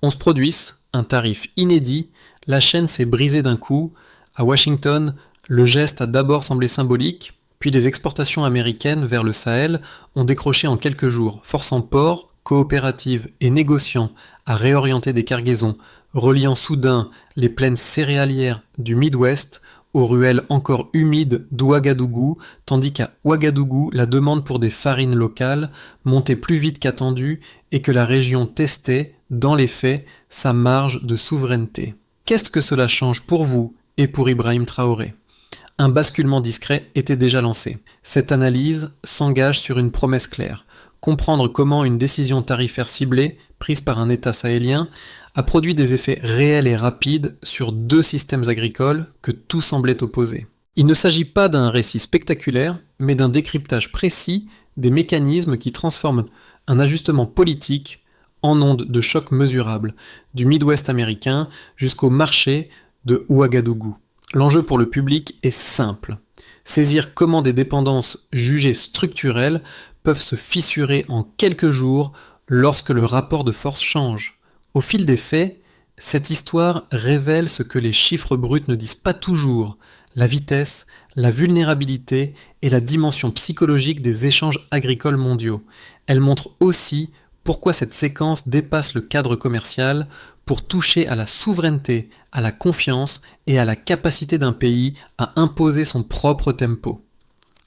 11 produisent, un tarif inédit, la chaîne s'est brisée d'un coup. À Washington, le geste a d'abord semblé symbolique, puis les exportations américaines vers le Sahel ont décroché en quelques jours, forçant ports, coopératives et négociants à réorienter des cargaisons, reliant soudain les plaines céréalières du Midwest aux ruelles encore humides d'Ouagadougou, tandis qu'à Ouagadougou, la demande pour des farines locales montait plus vite qu'attendu et que la région testait, dans les faits, sa marge de souveraineté. Qu'est-ce que cela change pour vous et pour Ibrahim Traoré ? Un basculement discret était déjà lancé. Cette analyse s'engage sur une promesse claire. Comprendre comment une décision tarifaire ciblée, prise par un État sahélien, a produit des effets réels et rapides sur deux systèmes agricoles que tout semblait opposer. Il ne s'agit pas d'un récit spectaculaire, mais d'un décryptage précis des mécanismes qui transforment un ajustement politique en onde de choc mesurable, du Midwest américain jusqu'au marché de Ouagadougou. L'enjeu pour le public est simple. Saisir comment des dépendances jugées structurelles peuvent se fissurer en quelques jours lorsque le rapport de force change. Au fil des faits, cette histoire révèle ce que les chiffres bruts ne disent pas toujours, la vitesse, la vulnérabilité et la dimension psychologique des échanges agricoles mondiaux. Elle montre aussi pourquoi cette séquence dépasse le cadre commercial pour toucher à la souveraineté, à la confiance et à la capacité d'un pays à imposer son propre tempo.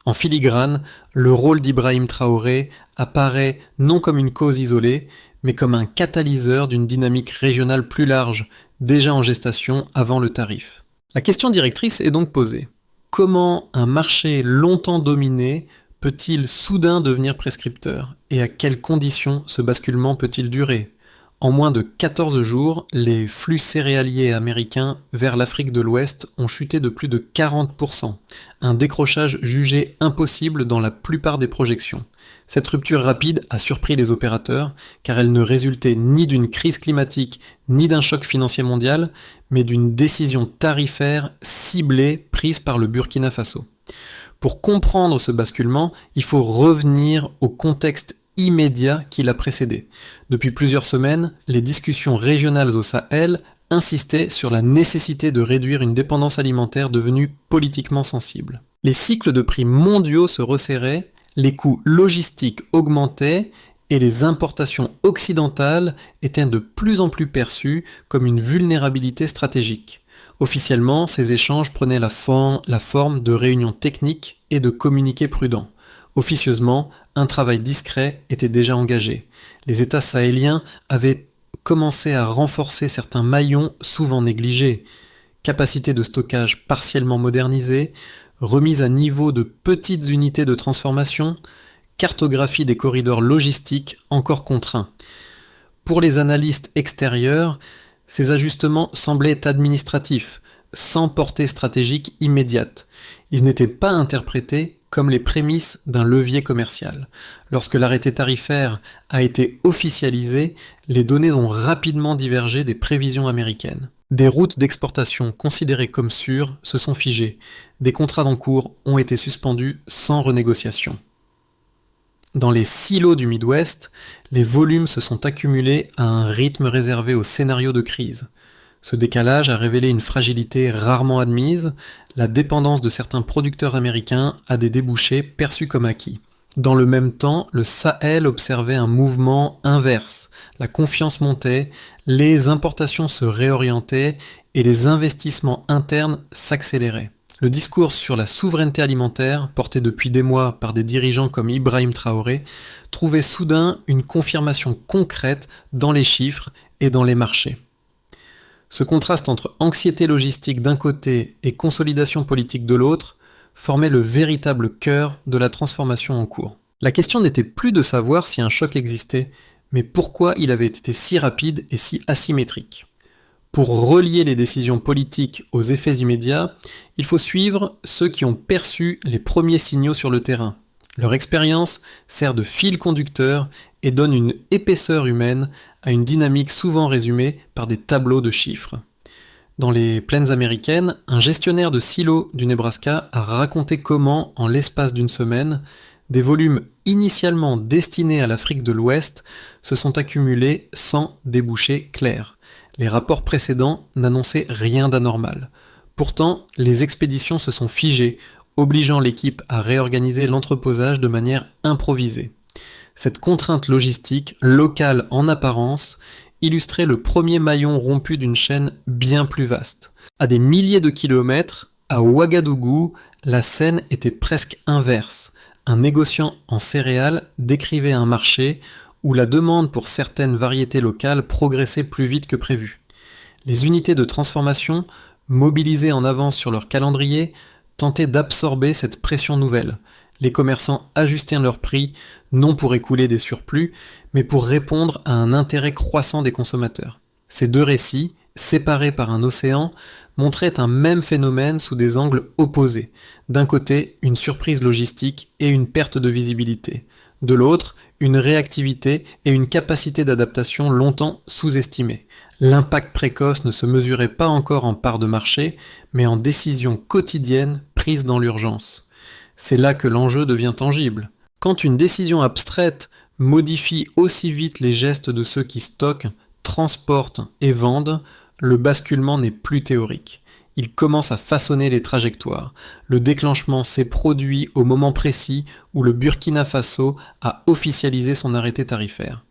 En filigrane, le rôle d'Ibrahim Traoré apparaît non comme une cause isolée, mais comme un catalyseur d'une dynamique régionale plus large, déjà en gestation avant le tarif. La question directrice est donc posée. Comment un marché longtemps dominé peut-il soudain devenir prescripteur ? Et à quelles conditions ce basculement peut-il durer ? En moins de 14 jours, les flux céréaliers américains vers l'Afrique de l'Ouest ont chuté de plus de 40%, un décrochage jugé impossible dans la plupart des projections. Cette rupture rapide a surpris les opérateurs, car elle ne résultait ni d'une crise climatique ni d'un choc financier mondial, mais d'une décision tarifaire ciblée prise par le Burkina Faso. Pour comprendre ce basculement, il faut revenir au contexte immédiat qui l'a précédé. Depuis plusieurs semaines, les discussions régionales au Sahel insistaient sur la nécessité de réduire une dépendance alimentaire devenue politiquement sensible. Les cycles de prix mondiaux se resserraient, les coûts logistiques augmentaient et les importations occidentales étaient de plus en plus perçues comme une vulnérabilité stratégique. Officiellement, ces échanges prenaient la forme de réunions techniques et de communiqués prudents. Officieusement, un travail discret était déjà engagé. Les États sahéliens avaient commencé à renforcer certains maillons souvent négligés. Capacité de stockage partiellement modernisée, remise à niveau de petites unités de transformation, cartographie des corridors logistiques encore contraints. Pour les analystes extérieurs, ces ajustements semblaient administratifs, sans portée stratégique immédiate. Ils n'étaient pas interprétés comme les prémices d'un levier commercial. Lorsque l'arrêté tarifaire a été officialisé, les données ont rapidement divergé des prévisions américaines. Des routes d'exportation considérées comme sûres se sont figées. Des contrats d'encours ont été suspendus sans renégociation. Dans les silos du Midwest, les volumes se sont accumulés à un rythme réservé aux scénarios de crise. Ce décalage a révélé une fragilité rarement admise, la dépendance de certains producteurs américains à des débouchés perçus comme acquis. Dans le même temps, le Sahel observait un mouvement inverse. La confiance montait, les importations se réorientaient et les investissements internes s'accéléraient. Le discours sur la souveraineté alimentaire, porté depuis des mois par des dirigeants comme Ibrahim Traoré, trouvait soudain une confirmation concrète dans les chiffres et dans les marchés. Ce contraste entre anxiété logistique d'un côté et consolidation politique de l'autre formait le véritable cœur de la transformation en cours. La question n'était plus de savoir si un choc existait, mais pourquoi il avait été si rapide et si asymétrique. Pour relier les décisions politiques aux effets immédiats, il faut suivre ceux qui ont perçu les premiers signaux sur le terrain. Leur expérience sert de fil conducteur et donne une épaisseur humaine à une dynamique souvent résumée par des tableaux de chiffres. Dans les plaines américaines, un gestionnaire de silos du Nebraska a raconté comment, en l'espace d'une semaine, des volumes initialement destinés à l'Afrique de l'Ouest se sont accumulés sans débouché clair. Les rapports précédents n'annonçaient rien d'anormal. Pourtant, les expéditions se sont figées, obligeant l'équipe à réorganiser l'entreposage de manière improvisée. Cette contrainte logistique, locale en apparence, illustrait le premier maillon rompu d'une chaîne bien plus vaste. À des milliers de kilomètres, à Ouagadougou, la scène était presque inverse. Un négociant en céréales décrivait un marché où la demande pour certaines variétés locales progressait plus vite que prévu. Les unités de transformation, mobilisées en avance sur leur calendrier, tentaient d'absorber cette pression nouvelle. Les commerçants ajustaient leurs prix, non pour écouler des surplus, mais pour répondre à un intérêt croissant des consommateurs. Ces deux récits, séparés par un océan, montraient un même phénomène sous des angles opposés. D'un côté, une surprise logistique et une perte de visibilité. De l'autre, une réactivité et une capacité d'adaptation longtemps sous-estimées. L'impact précoce ne se mesurait pas encore en part de marché, mais en décisions quotidiennes prises dans l'urgence. C'est là que l'enjeu devient tangible. Quand une décision abstraite modifie aussi vite les gestes de ceux qui stockent, transportent et vendent, le basculement n'est plus théorique. Il commence à façonner les trajectoires. Le déclenchement s'est produit au moment précis où le Burkina Faso a officialisé son arrêté tarifaire.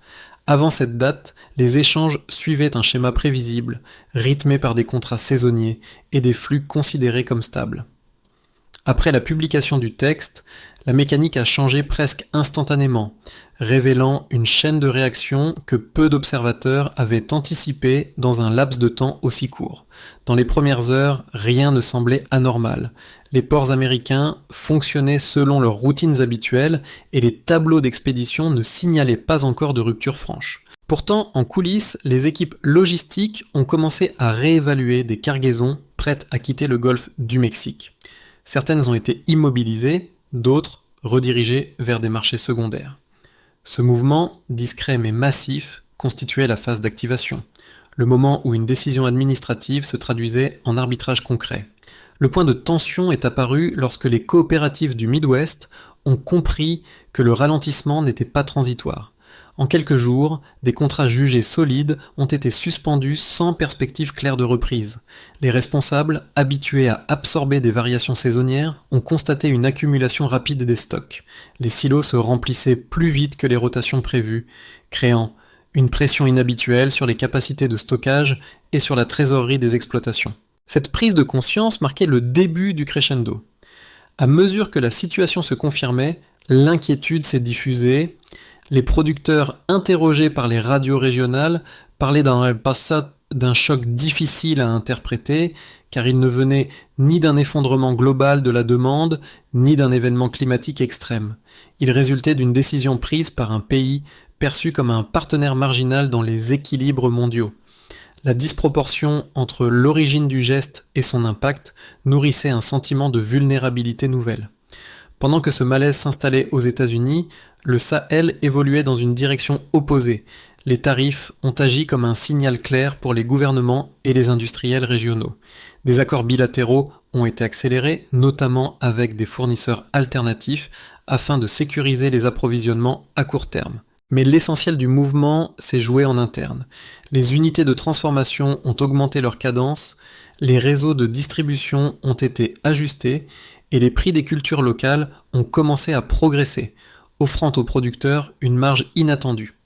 Avant cette date, les échanges suivaient un schéma prévisible, rythmé par des contrats saisonniers et des flux considérés comme stables. Après la publication du texte, la mécanique a changé presque instantanément, révélant une chaîne de réactions que peu d'observateurs avaient anticipée dans un laps de temps aussi court. Dans les premières heures, rien ne semblait anormal. Les ports américains fonctionnaient selon leurs routines habituelles et les tableaux d'expédition ne signalaient pas encore de rupture franche. Pourtant, en coulisses, les équipes logistiques ont commencé à réévaluer des cargaisons prêtes à quitter le golfe du Mexique. Certaines ont été immobilisées, d'autres redirigées vers des marchés secondaires. Ce mouvement, discret mais massif, constituait la phase d'activation, le moment où une décision administrative se traduisait en arbitrage concret. Le point de tension est apparu lorsque les coopératives du Midwest ont compris que le ralentissement n'était pas transitoire. En quelques jours, des contrats jugés solides ont été suspendus sans perspective claire de reprise. Les responsables, habitués à absorber des variations saisonnières, ont constaté une accumulation rapide des stocks. Les silos se remplissaient plus vite que les rotations prévues, créant une pression inhabituelle sur les capacités de stockage et sur la trésorerie des exploitations. Cette prise de conscience marquait le début du crescendo. À mesure que la situation se confirmait, l'inquiétude s'est diffusée. Les producteurs interrogés par les radios régionales parlaient d'un choc difficile à interpréter, car il ne venait ni d'un effondrement global de la demande, ni d'un événement climatique extrême. Il résultait d'une décision prise par un pays perçu comme un partenaire marginal dans les équilibres mondiaux. La disproportion entre l'origine du geste et son impact nourrissait un sentiment de vulnérabilité nouvelle. Pendant que ce malaise s'installait aux États-Unis, le Sahel évoluait dans une direction opposée. Les tarifs ont agi comme un signal clair pour les gouvernements et les industriels régionaux. Des accords bilatéraux ont été accélérés, notamment avec des fournisseurs alternatifs, afin de sécuriser les approvisionnements à court terme. Mais l'essentiel du mouvement s'est joué en interne. Les unités de transformation ont augmenté leur cadence, les réseaux de distribution ont été ajustés et les prix des cultures locales ont commencé à progresser, offrant aux producteurs une marge inattendue.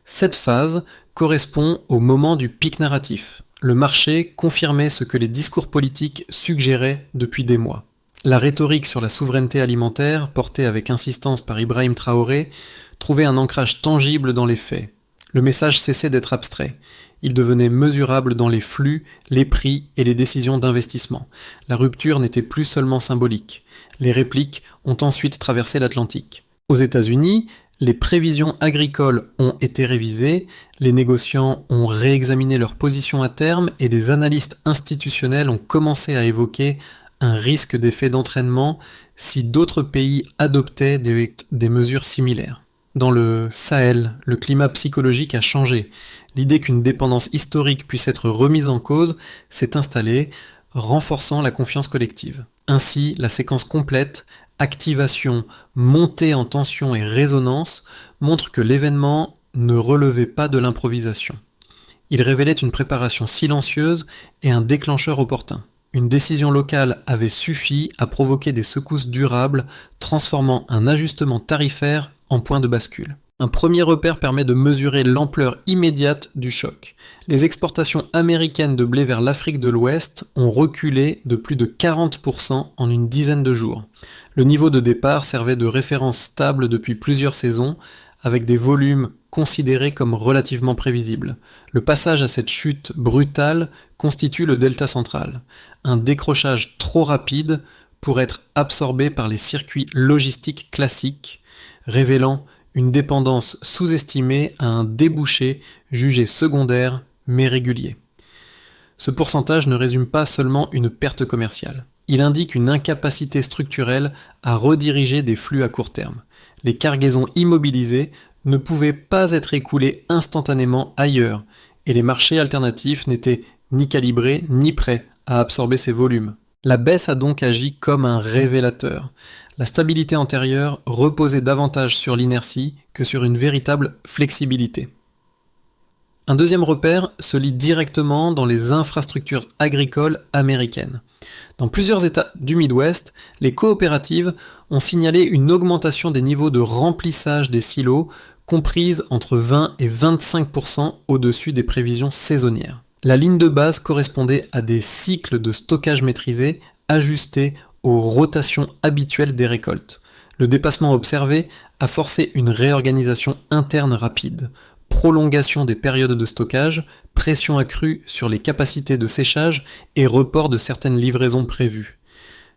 Cette phase correspond au moment du pic narratif. Le marché confirmait ce que les discours politiques suggéraient depuis des mois. La rhétorique sur la souveraineté alimentaire, portée avec insistance par Ibrahim Traoré, trouvait un ancrage tangible dans les faits. Le message cessait d'être abstrait. Il devenait mesurable dans les flux, les prix et les décisions d'investissement. La rupture n'était plus seulement symbolique. Les répliques ont ensuite traversé l'Atlantique. Aux États-Unis, les prévisions agricoles ont été révisées, les négociants ont réexaminé leur position à terme et des analystes institutionnels ont commencé à évoquer un risque d'effet d'entraînement si d'autres pays adoptaient des mesures similaires. Dans le Sahel, le climat psychologique a changé. L'idée qu'une dépendance historique puisse être remise en cause s'est installée, renforçant la confiance collective. Ainsi, la séquence complète, activation, montée en tension et résonance montrent que l'événement ne relevait pas de l'improvisation. Il révélait une préparation silencieuse et un déclencheur opportun. Une décision locale avait suffi à provoquer des secousses durables, transformant un ajustement tarifaire en point de bascule. Un premier repère permet de mesurer l'ampleur immédiate du choc. Les exportations américaines de blé vers l'Afrique de l'Ouest ont reculé de plus de 40% en une dizaine de jours. Le niveau de départ servait de référence stable depuis plusieurs saisons, avec des volumes considérés comme relativement prévisibles. Le passage à cette chute brutale constitue le delta central, un décrochage trop rapide pour être absorbé par les circuits logistiques classiques, révélant une dépendance sous-estimée à un débouché jugé secondaire mais régulier. Ce pourcentage ne résume pas seulement une perte commerciale. Il indique une incapacité structurelle à rediriger des flux à court terme. Les cargaisons immobilisées ne pouvaient pas être écoulées instantanément ailleurs, et les marchés alternatifs n'étaient ni calibrés ni prêts à absorber ces volumes. La baisse a donc agi comme un révélateur. La stabilité antérieure reposait davantage sur l'inertie que sur une véritable flexibilité. Un deuxième repère se lie directement dans les infrastructures agricoles américaines. Dans plusieurs États du Midwest, les coopératives ont signalé une augmentation des niveaux de remplissage des silos comprise entre 20 et 25% au-dessus des prévisions saisonnières. La ligne de base correspondait à des cycles de stockage maîtrisés ajustés aux rotations habituelles des récoltes. Le dépassement observé a forcé une réorganisation interne rapide. Prolongation des périodes de stockage, pression accrue sur les capacités de séchage et report de certaines livraisons prévues.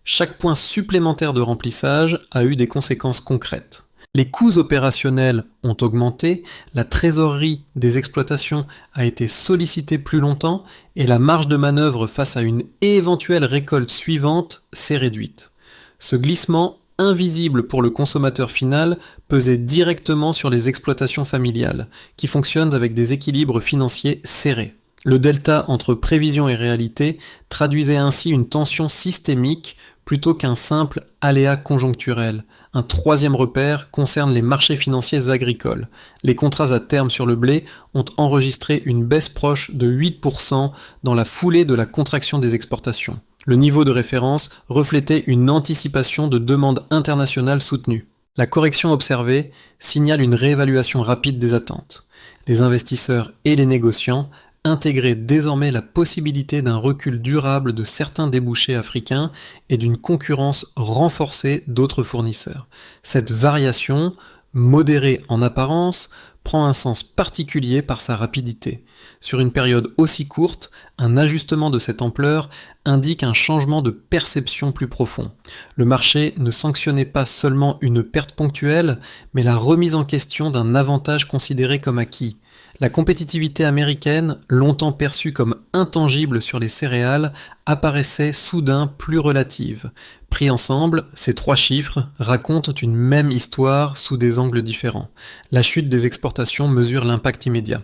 Chaque point supplémentaire de remplissage a eu des conséquences concrètes. Les coûts opérationnels ont augmenté, la trésorerie des exploitations a été sollicitée plus longtemps et la marge de manœuvre face à une éventuelle récolte suivante s'est réduite. Ce glissement, invisible pour le consommateur final, pesait directement sur les exploitations familiales, qui fonctionnent avec des équilibres financiers serrés. Le delta entre prévision et réalité traduisait ainsi une tension systémique plutôt qu'un simple aléa conjoncturel. Un troisième repère concerne les marchés financiers agricoles. Les contrats à terme sur le blé ont enregistré une baisse proche de 8% dans la foulée de la contraction des exportations. Le niveau de référence reflétait une anticipation de demande internationale soutenue. La correction observée signale une réévaluation rapide des attentes. Les investisseurs et les négociants intégraient désormais la possibilité d'un recul durable de certains débouchés africains et d'une concurrence renforcée d'autres fournisseurs. Cette variation, modérée en apparence, prend un sens particulier par sa rapidité. Sur une période aussi courte, un ajustement de cette ampleur indique un changement de perception plus profond. Le marché ne sanctionnait pas seulement une perte ponctuelle, mais la remise en question d'un avantage considéré comme acquis. La compétitivité américaine, longtemps perçue comme intangible sur les céréales, apparaissait soudain plus relative. Pris ensemble, ces trois chiffres racontent une même histoire sous des angles différents. La chute des exportations mesure l'impact immédiat.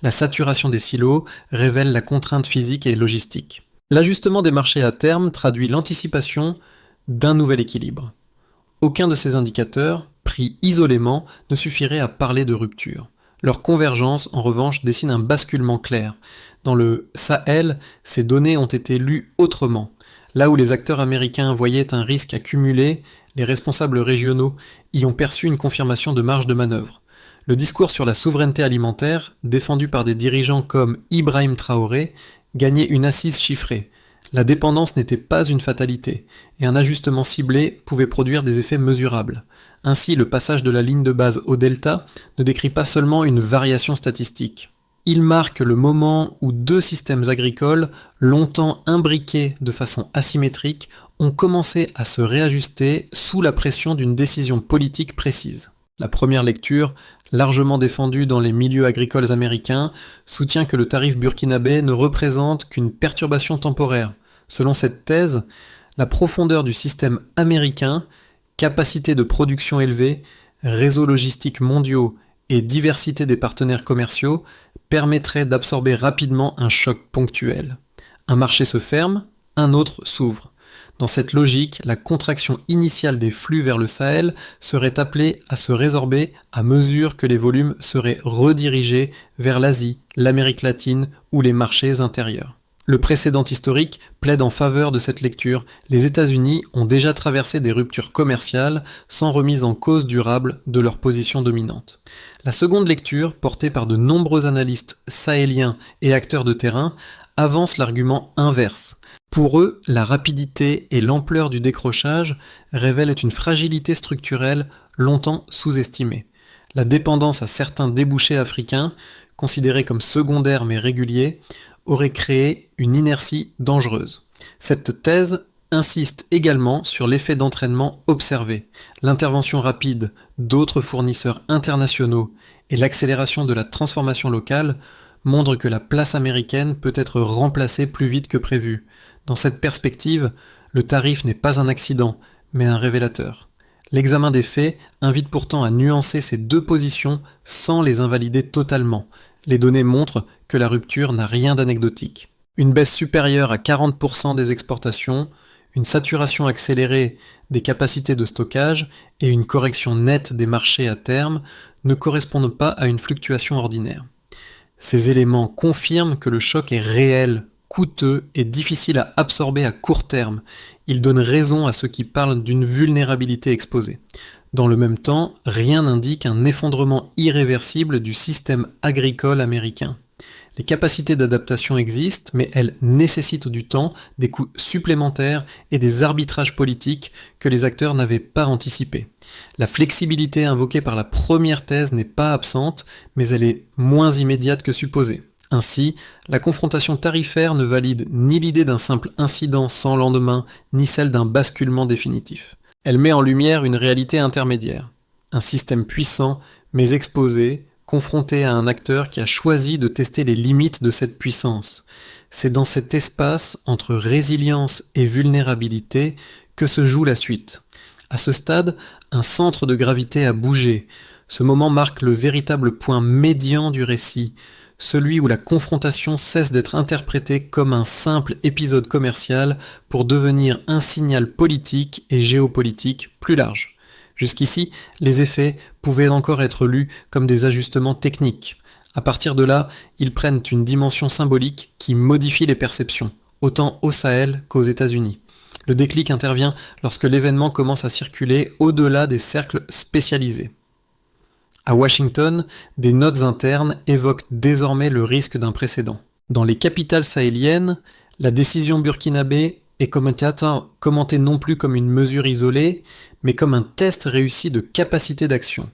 La saturation des silos révèle la contrainte physique et logistique. L'ajustement des marchés à terme traduit l'anticipation d'un nouvel équilibre. Aucun de ces indicateurs, pris isolément, ne suffirait à parler de rupture. Leur convergence, en revanche, dessine un basculement clair. Dans le Sahel, ces données ont été lues autrement. Là où les acteurs américains voyaient un risque accumulé, les responsables régionaux y ont perçu une confirmation de marge de manœuvre. Le discours sur la souveraineté alimentaire, défendu par des dirigeants comme Ibrahim Traoré, gagnait une assise chiffrée. La dépendance n'était pas une fatalité, et un ajustement ciblé pouvait produire des effets mesurables. Ainsi, le passage de la ligne de base au delta ne décrit pas seulement une variation statistique. Il marque le moment où deux systèmes agricoles, longtemps imbriqués de façon asymétrique, ont commencé à se réajuster sous la pression d'une décision politique précise. La première lecture, largement défendue dans les milieux agricoles américains, soutient que le tarif burkinabé ne représente qu'une perturbation temporaire. Selon cette thèse, la profondeur du système américain, capacité de production élevée, réseaux logistiques mondiaux et diversité des partenaires commerciaux permettrait d'absorber rapidement un choc ponctuel. Un marché se ferme, un autre s'ouvre. Dans cette logique, la contraction initiale des flux vers le Sahel serait appelée à se résorber à mesure que les volumes seraient redirigés vers l'Asie, l'Amérique latine ou les marchés intérieurs. Le précédent historique plaide en faveur de cette lecture. Les États-Unis ont déjà traversé des ruptures commerciales sans remise en cause durable de leur position dominante. La seconde lecture, portée par de nombreux analystes sahéliens et acteurs de terrain, avance l'argument inverse. Pour eux, la rapidité et l'ampleur du décrochage révèlent une fragilité structurelle longtemps sous-estimée. La dépendance à certains débouchés africains, considérés comme secondaires mais réguliers, aurait créé une inertie dangereuse. Cette thèse insiste également sur l'effet d'entraînement observé. L'intervention rapide d'autres fournisseurs internationaux et l'accélération de la transformation locale montrent que la place américaine peut être remplacée plus vite que prévu. Dans cette perspective, le tarif n'est pas un accident, mais un révélateur. L'examen des faits invite pourtant à nuancer ces deux positions sans les invalider totalement. Les données montrent que la rupture n'a rien d'anecdotique. Une baisse supérieure à 40% des exportations, une saturation accélérée des capacités de stockage et une correction nette des marchés à terme ne correspondent pas à une fluctuation ordinaire. Ces éléments confirment que le choc est réel, coûteux et difficile à absorber à court terme. Ils donnent raison à ceux qui parlent d'une vulnérabilité exposée. Dans le même temps, rien n'indique un effondrement irréversible du système agricole américain. Les capacités d'adaptation existent, mais elles nécessitent du temps, des coûts supplémentaires et des arbitrages politiques que les acteurs n'avaient pas anticipés. La flexibilité invoquée par la première thèse n'est pas absente, mais elle est moins immédiate que supposé. Ainsi, la confrontation tarifaire ne valide ni l'idée d'un simple incident sans lendemain, ni celle d'un basculement définitif. Elle met en lumière une réalité intermédiaire. Un système puissant, mais exposé, confronté à un acteur qui a choisi de tester les limites de cette puissance. C'est dans cet espace entre résilience et vulnérabilité que se joue la suite. À ce stade, un centre de gravité a bougé. Ce moment marque le véritable point médian du récit, celui où la confrontation cesse d'être interprétée comme un simple épisode commercial pour devenir un signal politique et géopolitique plus large. Jusqu'ici, les effets pouvaient encore être lus comme des ajustements techniques. À partir de là, ils prennent une dimension symbolique qui modifie les perceptions, autant au Sahel qu'aux États-Unis. Le déclic intervient lorsque l'événement commence à circuler au-delà des cercles spécialisés. À Washington, des notes internes évoquent désormais le risque d'un précédent. Dans les capitales sahéliennes, la décision burkinabé est commentée non plus comme une mesure isolée, mais comme un test réussi de capacité d'action.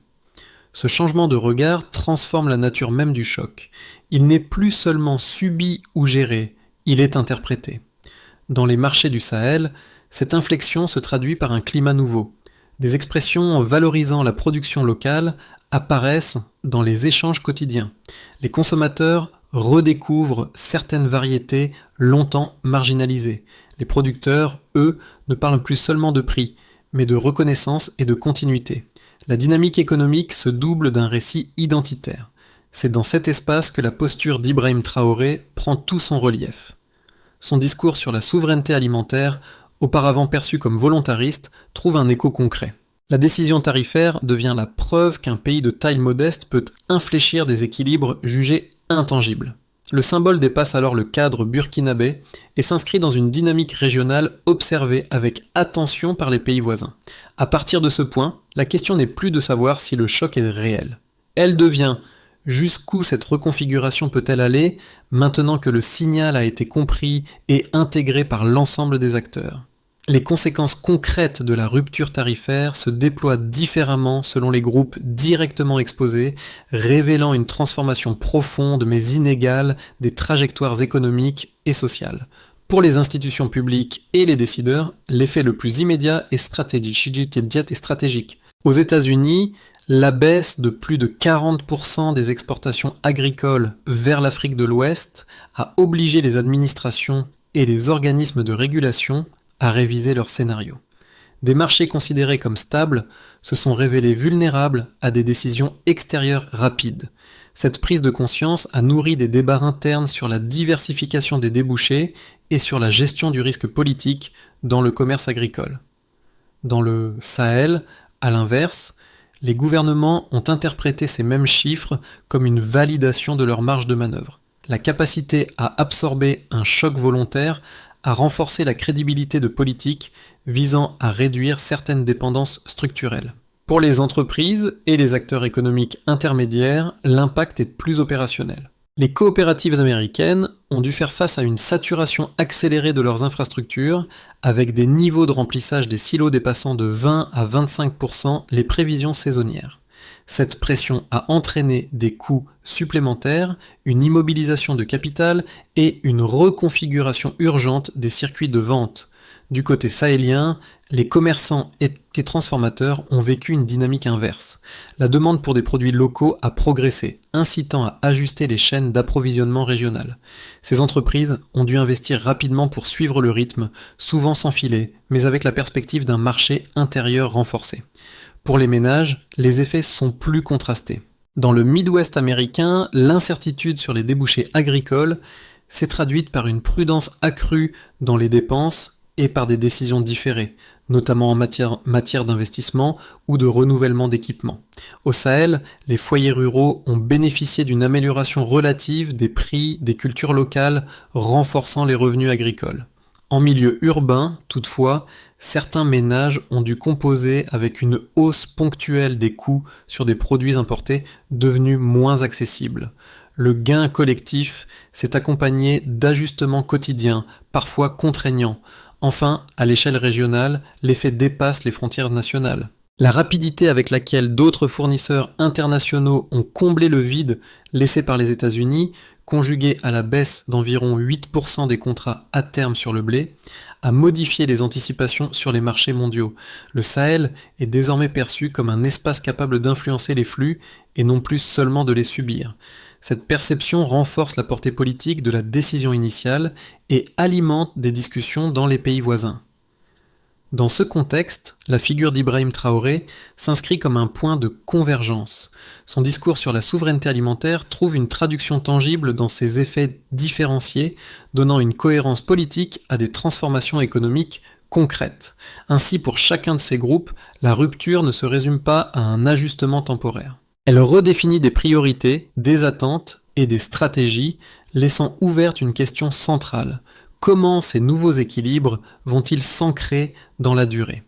Ce changement de regard transforme la nature même du choc. Il n'est plus seulement subi ou géré, il est interprété. Dans les marchés du Sahel, cette inflexion se traduit par un climat nouveau. Des expressions valorisant la production locale apparaissent dans les échanges quotidiens. Les consommateurs redécouvrent certaines variétés longtemps marginalisées. Les producteurs, eux, ne parlent plus seulement de prix, mais de reconnaissance et de continuité. La dynamique économique se double d'un récit identitaire. C'est dans cet espace que la posture d'Ibrahim Traoré prend tout son relief. Son discours sur la souveraineté alimentaire, auparavant perçu comme volontariste, trouve un écho concret. La décision tarifaire devient la preuve qu'un pays de taille modeste peut infléchir des équilibres jugés intangibles. Le symbole dépasse alors le cadre burkinabé et s'inscrit dans une dynamique régionale observée avec attention par les pays voisins. À partir de ce point, la question n'est plus de savoir si le choc est réel. Elle devient jusqu'où cette reconfiguration peut-elle aller maintenant que le signal a été compris et intégré par l'ensemble des acteurs. Les conséquences concrètes de la rupture tarifaire se déploient différemment selon les groupes directement exposés, révélant une transformation profonde mais inégale des trajectoires économiques et sociales. Pour les institutions publiques et les décideurs, l'effet le plus immédiat est stratégique. Aux États-Unis, la baisse de plus de 40% des exportations agricoles vers l'Afrique de l'Ouest a obligé les administrations et les organismes de régulation à réviser leur scénario. Des marchés considérés comme stables se sont révélés vulnérables à des décisions extérieures rapides. Cette prise de conscience a nourri des débats internes sur la diversification des débouchés et sur la gestion du risque politique dans le commerce agricole. Dans le Sahel, à l'inverse, les gouvernements ont interprété ces mêmes chiffres comme une validation de leur marge de manœuvre. La capacité à absorber un choc volontaire a renforcé la crédibilité de politiques visant à réduire certaines dépendances structurelles. Pour les entreprises et les acteurs économiques intermédiaires, l'impact est plus opérationnel. Les coopératives américaines ont dû faire face à une saturation accélérée de leurs infrastructures, avec des niveaux de remplissage des silos dépassant de 20 à 25% les prévisions saisonnières. Cette pression a entraîné des coûts supplémentaires, une immobilisation de capital et une reconfiguration urgente des circuits de vente. Du côté sahélien, les commerçants et transformateurs ont vécu une dynamique inverse. La demande pour des produits locaux a progressé, incitant à ajuster les chaînes d'approvisionnement régionales. Ces entreprises ont dû investir rapidement pour suivre le rythme, souvent sans filet, mais avec la perspective d'un marché intérieur renforcé. Pour les ménages, les effets sont plus contrastés. Dans le Midwest américain, l'incertitude sur les débouchés agricoles s'est traduite par une prudence accrue dans les dépenses et par des décisions différées, notamment en matière d'investissement ou de renouvellement d'équipements. Au Sahel, les foyers ruraux ont bénéficié d'une amélioration relative des prix des cultures locales, renforçant les revenus agricoles. En milieu urbain, toutefois, certains ménages ont dû composer avec une hausse ponctuelle des coûts sur des produits importés devenus moins accessibles. Le gain collectif s'est accompagné d'ajustements quotidiens, parfois contraignants. Enfin, à l'échelle régionale, l'effet dépasse les frontières nationales. La rapidité avec laquelle d'autres fournisseurs internationaux ont comblé le vide laissé par les États-Unis, conjuguée à la baisse d'environ 8% des contrats à terme sur le blé, a modifié les anticipations sur les marchés mondiaux. Le Sahel est désormais perçu comme un espace capable d'influencer les flux et non plus seulement de les subir. Cette perception renforce la portée politique de la décision initiale et alimente des discussions dans les pays voisins. Dans ce contexte, la figure d'Ibrahim Traoré s'inscrit comme un point de convergence. Son discours sur la souveraineté alimentaire trouve une traduction tangible dans ses effets différenciés, donnant une cohérence politique à des transformations économiques concrètes. Ainsi, pour chacun de ces groupes, la rupture ne se résume pas à un ajustement temporaire. Elle redéfinit des priorités, des attentes et des stratégies, laissant ouverte une question centrale. Comment ces nouveaux équilibres vont-ils s'ancrer dans la durée ?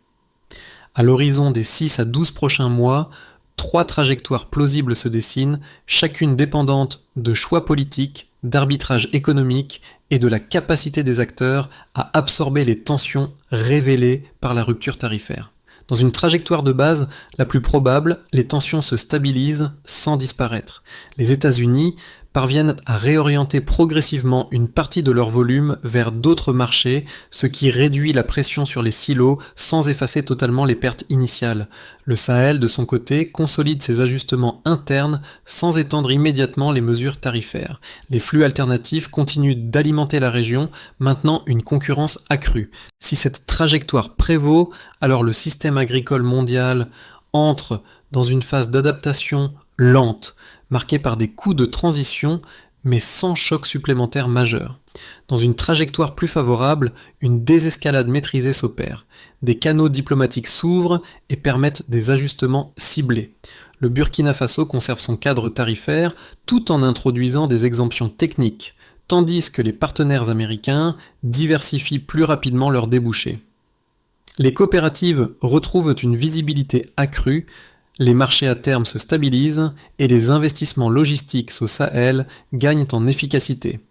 À l'horizon des 6 à 12 prochains mois, 3 trajectoires plausibles se dessinent, chacune dépendante de choix politiques, d'arbitrage économique et de la capacité des acteurs à absorber les tensions révélées par la rupture tarifaire. Dans une trajectoire de base, la plus probable, les tensions se stabilisent sans disparaître. Les États-Unis parviennent à réorienter progressivement une partie de leur volume vers d'autres marchés, ce qui réduit la pression sur les silos sans effacer totalement les pertes initiales. Le Sahel, de son côté, consolide ses ajustements internes sans étendre immédiatement les mesures tarifaires. Les flux alternatifs continuent d'alimenter la région, maintenant une concurrence accrue. Si cette trajectoire prévaut, alors le système agricole mondial entre dans une phase d'adaptation lente, marquée par des coûts de transition, mais sans choc supplémentaire majeur. Dans une trajectoire plus favorable, une désescalade maîtrisée s'opère. Des canaux diplomatiques s'ouvrent et permettent des ajustements ciblés. Le Burkina Faso conserve son cadre tarifaire tout en introduisant des exemptions techniques, tandis que les partenaires américains diversifient plus rapidement leurs débouchés. Les coopératives retrouvent une visibilité accrue, les marchés à terme se stabilisent et les investissements logistiques au Sahel gagnent en efficacité.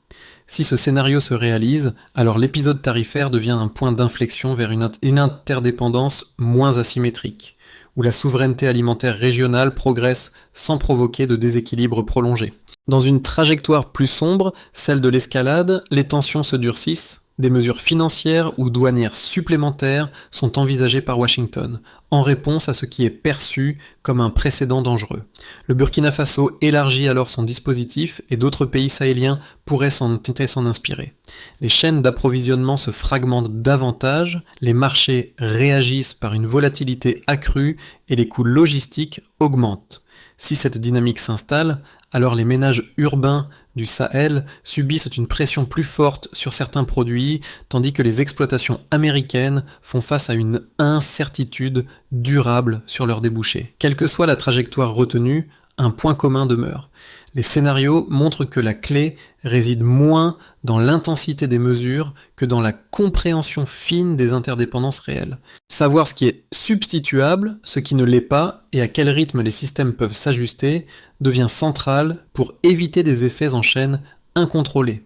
Si ce scénario se réalise, alors l'épisode tarifaire devient un point d'inflexion vers une interdépendance moins asymétrique, où la souveraineté alimentaire régionale progresse sans provoquer de déséquilibre prolongé. Dans une trajectoire plus sombre, celle de l'escalade, les tensions se durcissent. Des mesures financières ou douanières supplémentaires sont envisagées par Washington, en réponse à ce qui est perçu comme un précédent dangereux. Le Burkina Faso élargit alors son dispositif et d'autres pays sahéliens pourraient s'en inspirer. Les chaînes d'approvisionnement se fragmentent davantage, les marchés réagissent par une volatilité accrue et les coûts logistiques augmentent. Si cette dynamique s'installe, alors les ménages urbains du Sahel subissent une pression plus forte sur certains produits, tandis que les exploitations américaines font face à une incertitude durable sur leurs débouchés. Quelle que soit la trajectoire retenue, un point commun demeure. Les scénarios montrent que la clé réside moins dans l'intensité des mesures que dans la compréhension fine des interdépendances réelles. Savoir ce qui est substituable, ce qui ne l'est pas, et à quel rythme les systèmes peuvent s'ajuster, devient central pour éviter des effets en chaîne incontrôlés.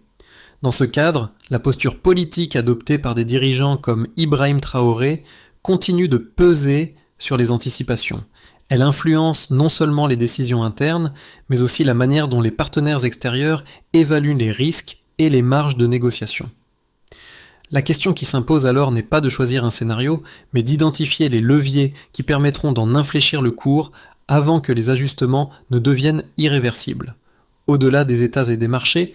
Dans ce cadre, la posture politique adoptée par des dirigeants comme Ibrahim Traoré continue de peser sur les anticipations. Elle influence non seulement les décisions internes, mais aussi la manière dont les partenaires extérieurs évaluent les risques et les marges de négociation. La question qui s'impose alors n'est pas de choisir un scénario, mais d'identifier les leviers qui permettront d'en infléchir le cours avant que les ajustements ne deviennent irréversibles. Au-delà des États et des marchés,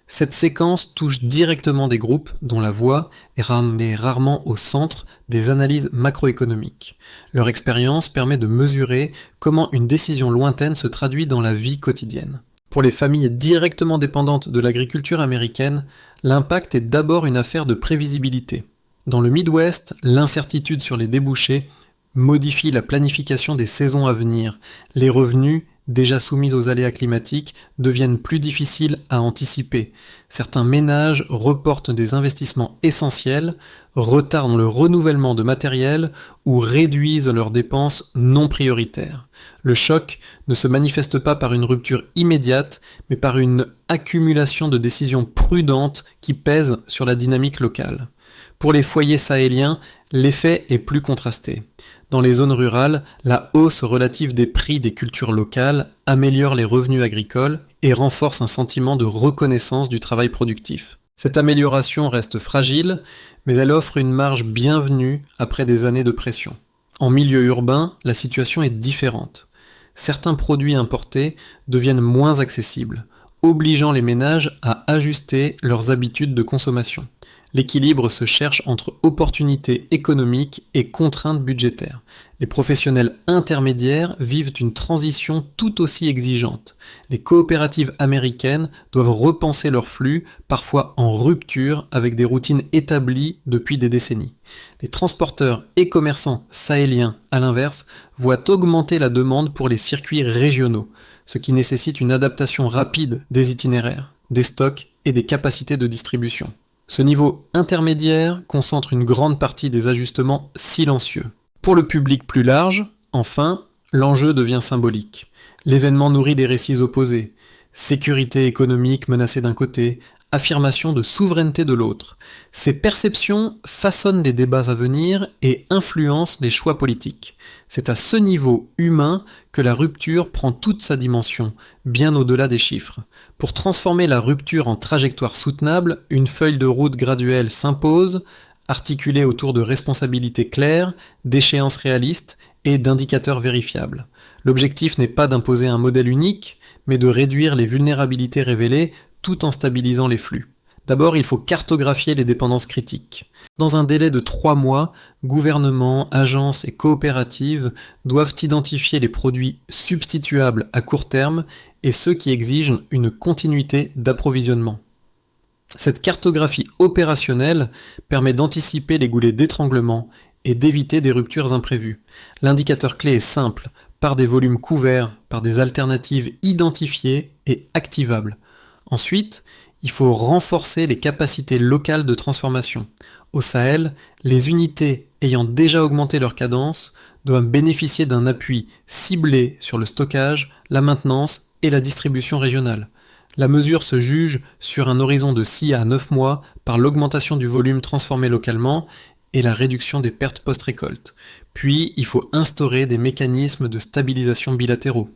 cette séquence touche directement des groupes dont la voix est rarement au centre des analyses macroéconomiques. Leur expérience permet de mesurer comment une décision lointaine se traduit dans la vie quotidienne. Pour les familles directement dépendantes de l'agriculture américaine, l'impact est d'abord une affaire de prévisibilité. Dans le Midwest, l'incertitude sur les débouchés modifie la planification des saisons à venir. Les revenus, déjà soumis aux aléas climatiques, deviennent plus difficiles à anticiper. Certains ménages reportent des investissements essentiels, retardent le renouvellement de matériel ou réduisent leurs dépenses non prioritaires. Le choc ne se manifeste pas par une rupture immédiate, mais par une accumulation de décisions prudentes qui pèsent sur la dynamique locale. Pour les foyers sahéliens, l'effet est plus contrasté. Dans les zones rurales, la hausse relative des prix des cultures locales améliore les revenus agricoles et renforce un sentiment de reconnaissance du travail productif. Cette amélioration reste fragile, mais elle offre une marge bienvenue après des années de pression. En milieu urbain, la situation est différente. Certains produits importés deviennent moins accessibles, obligeant les ménages à ajuster leurs habitudes de consommation. L'équilibre se cherche entre opportunités économiques et contraintes budgétaires. Les professionnels intermédiaires vivent une transition tout aussi exigeante. Les coopératives américaines doivent repenser leurs flux, parfois en rupture avec des routines établies depuis des décennies. Les transporteurs et commerçants sahéliens, à l'inverse, voient augmenter la demande pour les circuits régionaux, ce qui nécessite une adaptation rapide des itinéraires, des stocks et des capacités de distribution. Ce niveau intermédiaire concentre une grande partie des ajustements silencieux. Pour le public plus large, enfin, l'enjeu devient symbolique. L'événement nourrit des récits opposés. Sécurité économique menacée d'un côté, affirmation de souveraineté de l'autre. Ces perceptions façonnent les débats à venir et influencent les choix politiques. C'est à ce niveau humain que la rupture prend toute sa dimension, bien au-delà des chiffres. Pour transformer la rupture en trajectoire soutenable, une feuille de route graduelle s'impose, articulée autour de responsabilités claires, d'échéances réalistes et d'indicateurs vérifiables. L'objectif n'est pas d'imposer un modèle unique, mais de réduire les vulnérabilités révélées tout en stabilisant les flux. D'abord, il faut cartographier les dépendances critiques. Dans un délai de 3 mois, gouvernements, agences et coopératives doivent identifier les produits substituables à court terme et ceux qui exigent une continuité d'approvisionnement. Cette cartographie opérationnelle permet d'anticiper les goulets d'étranglement et d'éviter des ruptures imprévues. L'indicateur clé est simple, par des volumes couverts, par des alternatives identifiées et activables. Ensuite, il faut renforcer les capacités locales de transformation. Au Sahel, les unités ayant déjà augmenté leur cadence doivent bénéficier d'un appui ciblé sur le stockage, la maintenance et la distribution régionale. La mesure se juge sur un horizon de 6 à 9 mois par l'augmentation du volume transformé localement et la réduction des pertes post-récolte. Puis, il faut instaurer des mécanismes de stabilisation bilatéraux.